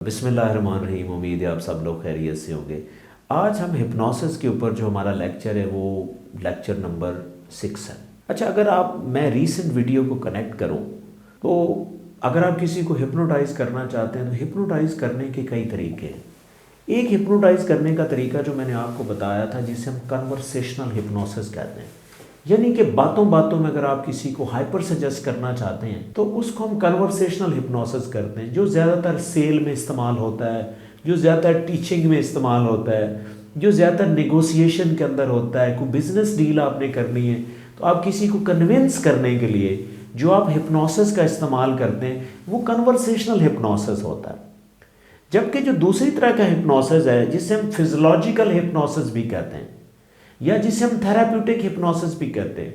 बिस्मिल्लाहिर्रहमानिर्रहीम। उम्मीद है आप सब लोग खैरियत से होंगे। आज हम हिप्नोसिस के ऊपर जो हमारा लेक्चर है वो लेक्चर नंबर 6 है। अच्छा, अगर मैं रीसेंट वीडियो को कनेक्ट करूं तो अगर आप किसी को हिप्नोटाइज करना चाहते हैं तो हिप्नोटाइज करने के कई तरीके हैं। एक हिप्नोटाइज करने का तरीका जो मैंने आपको बताया था जिसे हम कन्वर्सेशनल हिप्नोसिस कहते हैं, यानी कि बातों बातों में अगर आप किसी को हाइपर सजेस्ट करना चाहते हैं तो उसको हम कन्वर्सेशनल हिप्नोसिस करते हैं, जो ज़्यादातर सेल में इस्तेमाल होता है, जो ज़्यादातर टीचिंग में इस्तेमाल होता है, जो ज़्यादातर नेगोशिएशन के अंदर होता है। कोई बिजनेस डील आपने करनी है तो आप किसी को कन्विंस करने के लिए जो आप हिप्नोसिस का इस्तेमाल करते हैं वो कन्वर्सेशनल हिप्नोसिस होता है। जबकि जो दूसरी तरह का हिप्नोसिस है जिसे हम फिजियोलॉजिकल हिप्नोसिस भी कहते हैं या जिसे हम थेराप्यूटिक हिप्नोसिस भी कहते हैं,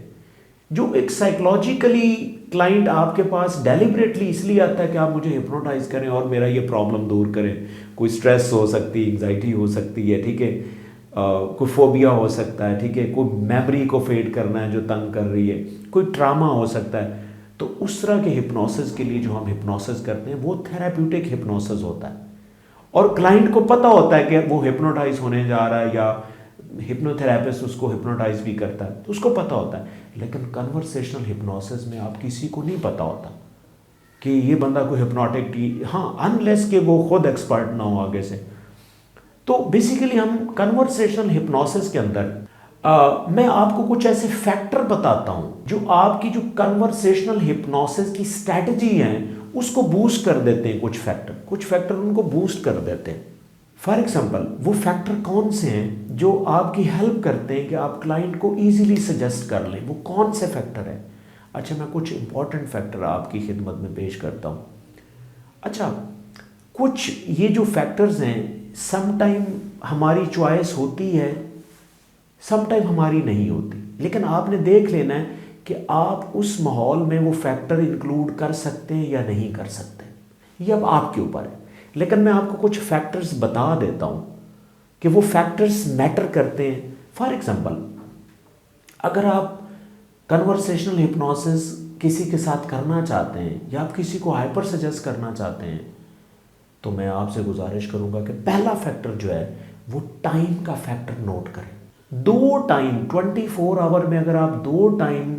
जो एक साइकोलॉजिकली क्लाइंट आपके पास डेलिबरेटली इसलिए आता है कि आप मुझे हिप्नोटाइज करें और मेरा ये प्रॉब्लम दूर करें। कोई स्ट्रेस हो सकती है, एंग्जाइटी हो सकती है, ठीक है, कोई फोबिया हो सकता है, ठीक है, कोई मेमोरी को फेड करना है जो तंग कर रही है, कोई ट्रामा हो सकता है। तो उस तरह के हिप्नोसिस के लिए जो हम हिप्नोसिस करते हैं वो थेराप्यूटिक हिप्नोसिस होता है और क्लाइंट को पता होता है कि वो हिप्नोटाइज होने जा रहा है या हिप्नोथेरेपिस्ट उसको हिप्नोटाइज भी करता है तो उसको पता होता है। लेकिन कन्वर्सेशनल हिप्नोसिस में आप किसी को नहीं पता होता कि ये बंदा कोई हिप्नोटिक, हाँ, अनलेस कि वो खुद एक्सपर्ट ना हो आगे से। तो बेसिकली हम कन्वर्सेशनल हिप्नोसिस के अंदर मैं आपको कुछ ऐसे फैक्टर बताता हूं जो आपकी जो कन्वर्सेशनल हिप्नोसिस की स्ट्रैटेजी है उसको बूस्ट कर देते हैं। कुछ फैक्टर उनको बूस्ट कर देते हैं। फॉर एग्जाम्पल, वो फैक्टर कौन से हैं जो आपकी हेल्प करते हैं कि आप क्लाइंट को इजीली सजेस्ट कर लें? वो कौन से फैक्टर है? अच्छा, मैं कुछ इंपॉर्टेंट फैक्टर आपकी खिदमत में पेश करता हूँ। अच्छा, कुछ ये जो फैक्टर्स हैं समटाइम हमारी चॉइस होती है, समटाइम हमारी नहीं होती, लेकिन आपने देख लेना है कि आप उस माहौल में वो फैक्टर इंक्लूड कर सकते हैं या नहीं कर सकते, ये अब आपके ऊपर है। लेकिन मैं आपको कुछ फैक्टर्स बता देता हूं कि वो फैक्टर्स मैटर करते हैं। फॉर एग्जांपल, अगर आप कन्वर्सेशनल हिप्नोसिस किसी के साथ करना चाहते हैं या आप किसी को हाइपर सजेस्ट करना चाहते हैं तो मैं आपसे गुजारिश करूंगा कि पहला फैक्टर जो है वो टाइम का फैक्टर नोट करें। 2 टाइम 24 आवर में अगर आप 2 टाइम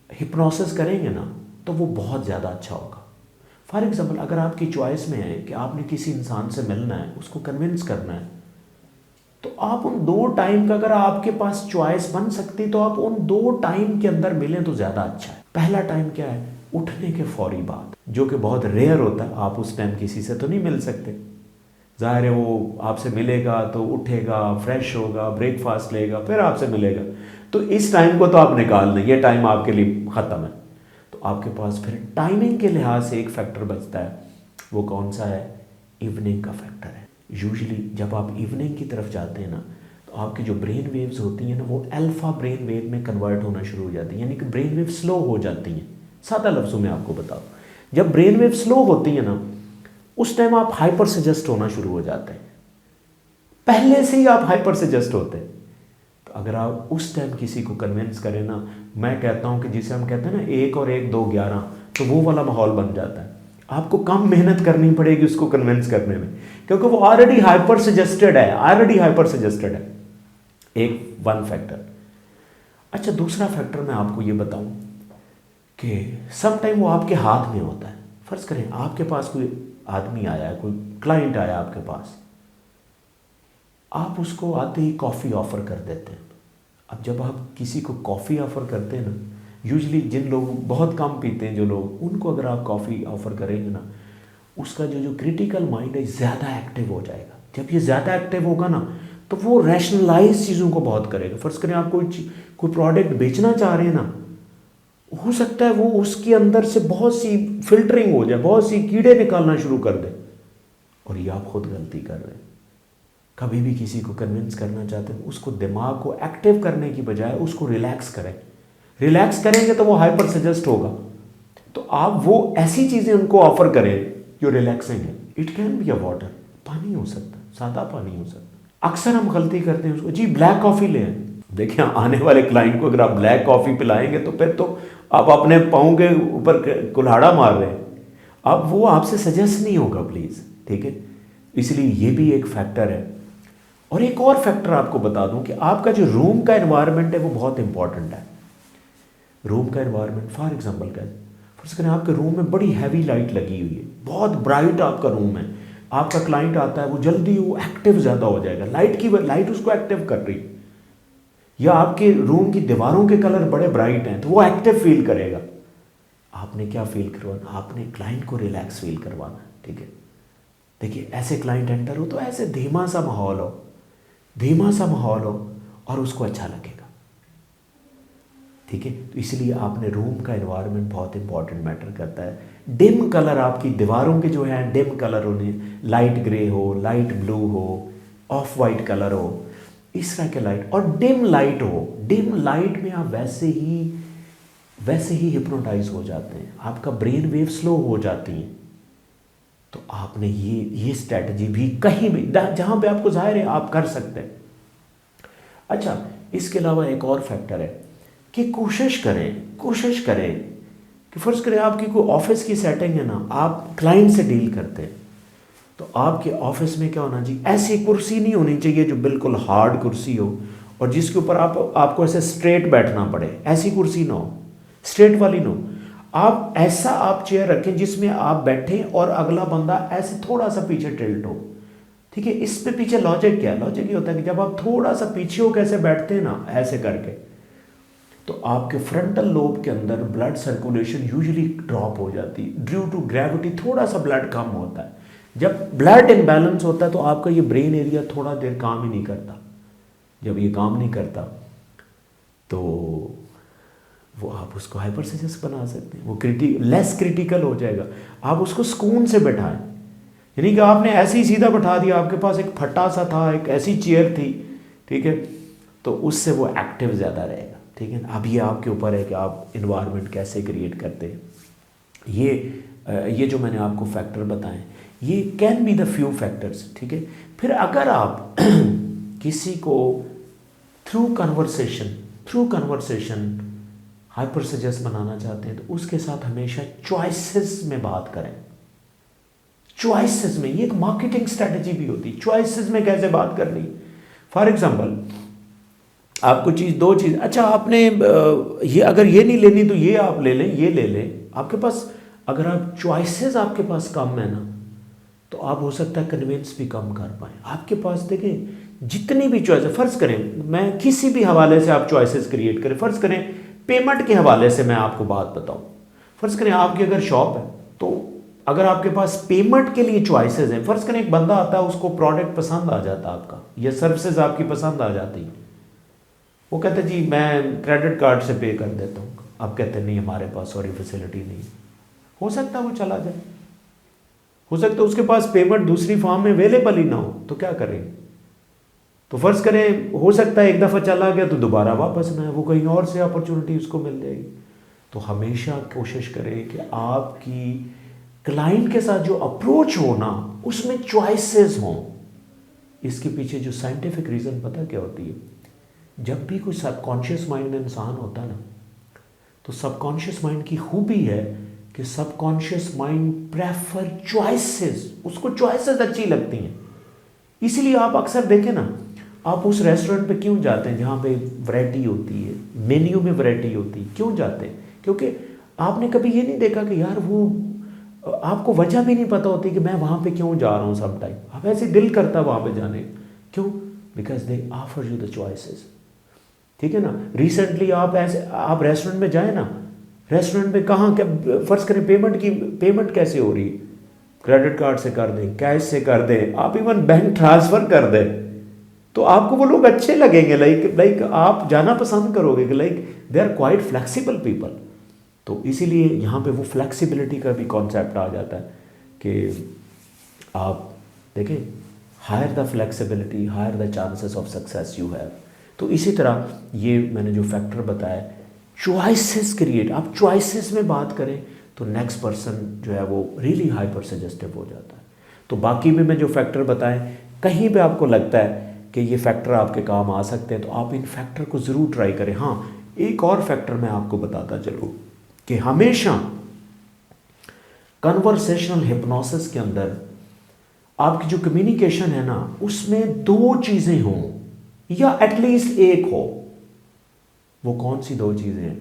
हिप्नोसिस करेंगे ना तो वो बहुत ज़्यादा अच्छा होगा। फॉर एग्जाम्पल, अगर आपकी चॉइस में है कि आपने किसी इंसान से मिलना है, उसको कन्विंस करना है, तो आप उन 2 टाइम का अगर आपके पास चॉइस बन सकती तो आप उन 2 टाइम के अंदर मिलें तो ज़्यादा अच्छा है। पहला टाइम क्या है? उठने के फौरी बाद, जो कि बहुत रेयर होता है। आप उस टाइम किसी से तो नहीं मिल सकते, जाहिर है वो आपसे मिलेगा तो उठेगा, फ्रेश होगा, ब्रेकफास्ट लेगा, फिर आपसे मिलेगा। तो इस टाइम को तो आप निकाल दें, ये टाइम आपके लिए ख़त्म है। तो आपके पास फिर टाइमिंग के लिहाज से एक फैक्टर बचता है। वो कौन सा है? इवनिंग का फैक्टर है। यूजुअली जब आप इवनिंग की तरफ जाते हैं ना तो आपकी जो ब्रेन वेव्स होती हैं ना वो अल्फा ब्रेन वेव में कन्वर्ट होना शुरू हो जाती हैं, यानी कि ब्रेन वेव स्लो हो जाती हैं। सादा लफ्ज़ों में आपको बताओ, जब ब्रेन वेव स्लो होती है ना उस टाइम आप हाइपर सजेस्ट होना शुरू हो जाते हैं। पहले से ही आप हाइपर सजेस्ट होते हैं। तो अगर आप उस टाइम किसी को कन्विंस करें ना, मैं कहता हूं कि जिसे हम कहते हैं ना 1 और 1 2 11, तो वो वाला माहौल बन जाता है। आपको कम मेहनत करनी पड़ेगी उसको कन्विंस करने में, क्योंकि वो ऑलरेडी हाइपर सजेस्टेड है। एक वन फैक्टर। अच्छा, दूसरा फैक्टर मैं आपको ये बताऊं कि सम टाइम वो आपके हाथ में होता है। फर्ज करें आपके पास कोई आदमी आया है, कोई क्लाइंट आया आपके पास, आप उसको आते ही कॉफ़ी ऑफ़र कर देते हैं। अब जब आप किसी को कॉफ़ी ऑफ़र करते हैं ना, यूजुअली जिन लोग बहुत कम पीते हैं जो लोग, उनको अगर आप कॉफ़ी ऑफ़र करेंगे ना, उसका जो क्रिटिकल माइंड है ज़्यादा एक्टिव हो जाएगा। जब ये ज़्यादा एक्टिव होगा ना तो वो रैशनलाइज चीज़ों को बहुत करेगा। फ़र्ज़ करें आप कोई प्रोडक्ट बेचना चाह रहे हैं ना, हो सकता है वो उसके अंदर से बहुत सी फिल्टरिंग हो जाए, बहुत सी कीड़े निकालना शुरू कर दे, और ये आप खुद गलती कर रहे हैं। कभी भी किसी को कन्विंस करना चाहते हैं उसको दिमाग को एक्टिव करने की बजाय उसको रिलैक्स करें। रिलैक्स करेंगे तो वो हाइपर सजेस्ट होगा। तो आप वो ऐसी चीज़ें उनको ऑफर करें जो रिलैक्सिंग है। It can be a water, पानी हो सकता है, सादा पानी हो सकता है। अक्सर हम गलती करते हैं उसको, जी ब्लैक कॉफ़ी लें। देखिए, आने वाले क्लाइंट को अगर आप ब्लैक कॉफ़ी पिलाएंगे तो फिर तो आप अपने पाँव के ऊपर कुल्हाड़ा मार रहे हैं। अब वो आपसे सजेस्ट नहीं होगा। प्लीज़ ठीक है, इसलिए ये भी एक फैक्टर है। और एक और फैक्टर आपको बता दूं कि आपका जो रूम का एनवायरनमेंट है वो बहुत इंपॉर्टेंट है। रूम का एनवायरनमेंट फॉर एग्जांपल का फर्स्ट करें, आपके रूम में बड़ी हैवी लाइट लगी हुई है, बहुत ब्राइट आपका रूम है, आपका क्लाइंट आता है वो जल्दी वो एक्टिव ज़्यादा हो जाएगा, लाइट उसको एक्टिव कर रही, या आपके रूम की दीवारों के कलर बड़े ब्राइट हैं तो वो एक्टिव फील करेगा। आपने क्या फील करवाना, आपने क्लाइंट को रिलैक्स फील करवाना, ठीक है। देखिए ऐसे क्लाइंट एंटर हो तो ऐसे धीमा सा माहौल हो और उसको अच्छा लगेगा, ठीक है। तो इसलिए आपने रूम का एनवायरनमेंट बहुत इंपॉर्टेंट मैटर करता है। डिम कलर आपकी दीवारों के जो है डिम कलर होने, लाइट ग्रे हो, लाइट ब्लू हो, ऑफ वाइट कलर हो, इस तरह के लाइट, और डिम लाइट हो। डिम लाइट में आप वैसे ही हिप्नोटाइज हो जाते हैं, आपका ब्रेन वेव स्लो हो जाती है। तो आपने ये स्ट्रैटेजी भी कहीं भी जहां पे आपको जाहिर है आप कर सकते हैं। अच्छा, इसके अलावा एक और फैक्टर है कि कोशिश करें कि फर्ज करें आपकी कोई ऑफिस की सेटिंग है ना, आप क्लाइंट से डील करते हैं, तो आपके ऑफिस में क्या होना चाहिए, ऐसी कुर्सी नहीं होनी चाहिए जो बिल्कुल हार्ड कुर्सी हो और जिसके ऊपर आपको ऐसे स्ट्रेट बैठना पड़े, ऐसी कुर्सी ना हो, स्ट्रेट वाली ना हो। आप चेयर रखें जिसमें आप बैठें और अगला बंदा ऐसे थोड़ा सा पीछे टिल्ट हो, ठीक है। इस पे पीछे लॉजिक क्या है, लॉजिक ये होता है कि जब आप थोड़ा सा पीछे हो कैसे बैठते हैं ना, ऐसे करके, तो आपके फ्रंटल लोब के अंदर ब्लड सर्कुलेशन यूजुअली ड्रॉप हो जाती है, ड्यू टू ग्रेविटी थोड़ा सा ब्लड कम होता है। जब ब्लड इम्बैलेंस होता है तो आपका ये ब्रेन एरिया थोड़ा देर काम ही नहीं करता। जब ये काम नहीं करता तो वो आप उसको हाइपरसेंसिस बना सकते हैं, वो लेस क्रिटिकल हो जाएगा। आप उसको सुकून से बैठाएं, यानी कि आपने ऐसे ही सीधा बैठा दिया, आपके पास एक फट्टा सा था, एक ऐसी चेयर थी, ठीक है, तो उससे वो एक्टिव ज़्यादा रहेगा, ठीक है। अब ये आपके ऊपर है कि आप इन्वायरमेंट कैसे क्रिएट करते हैं। ये जो मैंने आपको फैक्टर बताएं, ये can be the few factors, ठीक है। फिर अगर आप किसी को थ्रू कन्वर्सेशन हाइपर सजेस्ट बनाना चाहते हैं तो उसके साथ हमेशा चॉइसेस में बात करें। चॉइसेस में, ये एक मार्केटिंग स्ट्रेटजी भी होती है, चॉइसेस में कैसे बात करनी। फॉर एग्जांपल आपको दो चीज़, अच्छा आपने ये अगर ये नहीं लेनी तो ये आप ले लें, ये ले लें। आपके पास अगर आप चॉइसेस आपके पास कम है ना, तो आप हो सकता है कन्विंस भी कम कर पाएँ। आपके पास देखें जितनी भी चॉइस है, फ़र्ज़ करें मैं किसी भी हवाले से आप चॉइसेस क्रिएट करें, फ़र्ज़ करें पेमेंट के हवाले से मैं आपको बात बताऊं, फ़र्ज़ करें आपकी अगर शॉप है तो अगर आपके पास पेमेंट के लिए चॉइसेस हैं, फ़र्ज़ करें एक बंदा आता है उसको प्रोडक्ट पसंद आ जाता है आपका, या सर्विसेज आपकी पसंद आ जाती, वो कहते जी मैं क्रेडिट कार्ड से पे कर देता हूँ, आप कहते हैं नहीं हमारे पास सॉरी फैसिलिटी नहीं। हो सकता है वो चला जाए, हो सकता है उसके पास पेमेंट दूसरी फॉर्म में अवेलेबल ही ना हो, तो क्या करें। तो फर्ज करें हो सकता है एक दफ़ा चला गया तो दोबारा वापस ना है, वो कहीं और से अपॉर्चुनिटी उसको मिल जाएगी। तो हमेशा कोशिश करें कि आपकी क्लाइंट के साथ जो अप्रोच हो ना उसमें चॉइसेस हों। इसके पीछे जो साइंटिफिक रीज़न पता क्या होती है, जब भी कोई सबकॉन्शियस माइंड में इंसान होता है ना, तो सबकॉन्शियस माइंड की खूबी है कि सबकॉन्शियस माइंड प्रेफर चॉइसेस, उसको चॉइसेस अच्छी लगती हैं। इसीलिए आप अक्सर देखें ना, आप उस रेस्टोरेंट पे क्यों जाते हैं जहाँ पे वैरायटी होती है, मेन्यू में वैरायटी होती है, क्यों जाते हैं? क्योंकि आपने कभी ये नहीं देखा कि यार वो, आपको वजह भी नहीं पता होती कि मैं वहाँ पे क्यों जा रहा हूँ। सम टाइम आप ऐसे दिल करता वहाँ पे जाने, क्यों? Because they offer you the choices, ठीक है ना। रिसेंटली आप रेस्टोरेंट में जाए ना, रेस्टोरेंट में कहाँ क्या फर्ज करें पेमेंट कैसे हो रही है, क्रेडिट कार्ड से कर दें, कैश से कर दें, आप इवन बैंक ट्रांसफ़र कर दें, तो आपको वो लोग अच्छे लगेंगे, लाइक आप जाना पसंद करोगे कि like they are quite flexible people. तो इसीलिए यहाँ पे वो फ्लेक्सिबिलिटी का भी कॉन्सेप्ट आ जाता है कि आप देखें higher the flexibility higher the chances of success you have. तो इसी तरह ये मैंने जो फैक्टर बताया, चॉइसेस क्रिएट, आप चॉइसेस में बात करें तो नेक्स्ट पर्सन जो है वो रियली हाइपर सजेस्टिव हो जाता है। तो बाकी भी मैं जो फैक्टर बताएं, कहीं पे आपको लगता है कि ये फैक्टर आपके काम आ सकते हैं तो आप इन फैक्टर को ज़रूर ट्राई करें। हाँ, एक और फैक्टर मैं आपको बताता चलूँ कि हमेशा कन्वर्सेशनल हिप्नोसिस के अंदर आपकी जो कम्युनिकेशन है ना उसमें दो चीज़ें हों या एटलीस्ट एक हो। वो कौन सी दो चीज़ें हैं?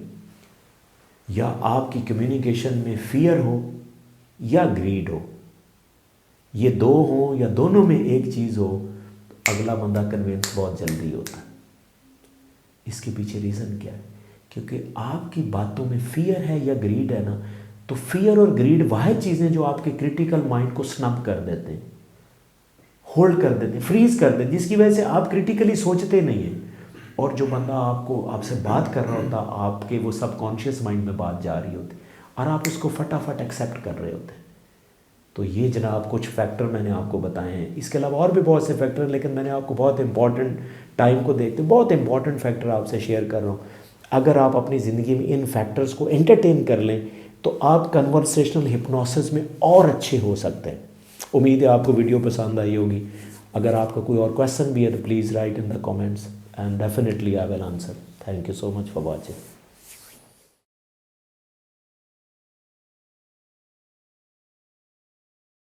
या आपकी कम्युनिकेशन में फियर हो या ग्रीड हो। ये दो हो या दोनों में एक चीज़ हो तो अगला बंदा कन्विंस बहुत जल्दी होता है। इसके पीछे रीज़न क्या है? क्योंकि आपकी बातों में फियर है या ग्रीड है ना, तो फियर और ग्रीड वह चीज़ें जो आपके क्रिटिकल माइंड को स्नब कर देते हैं, होल्ड कर देते हैं, फ्रीज कर देते हैं, जिसकी वजह से आप क्रिटिकली सोचते नहीं हैं। और जो बंदा आपसे बात कर रहा होता, आपके वो सबकॉन्शियस माइंड में बात जा रही होती और आप उसको फटाफट एक्सेप्ट कर रहे होते हैं। तो ये जनाब कुछ फैक्टर मैंने आपको बताए हैं। इसके अलावा और भी बहुत से फैक्टर हैं, लेकिन मैंने आपको बहुत इंपॉर्टेंट टाइम को देखते बहुत इंपॉर्टेंट फैक्टर आपसे शेयर कर रहा हूँ। अगर आप अपनी ज़िंदगी में इन फैक्टर्स को एंटरटेन कर लें तो आप कन्वर्सेशनल हिप्नोसिस में और अच्छे हो सकते हैं। उम्मीद है आपको वीडियो पसंद आई होगी। अगर आपका कोई और क्वेश्चन भी है तो please write in the comments and definitely I will answer. Thank you so much for watching.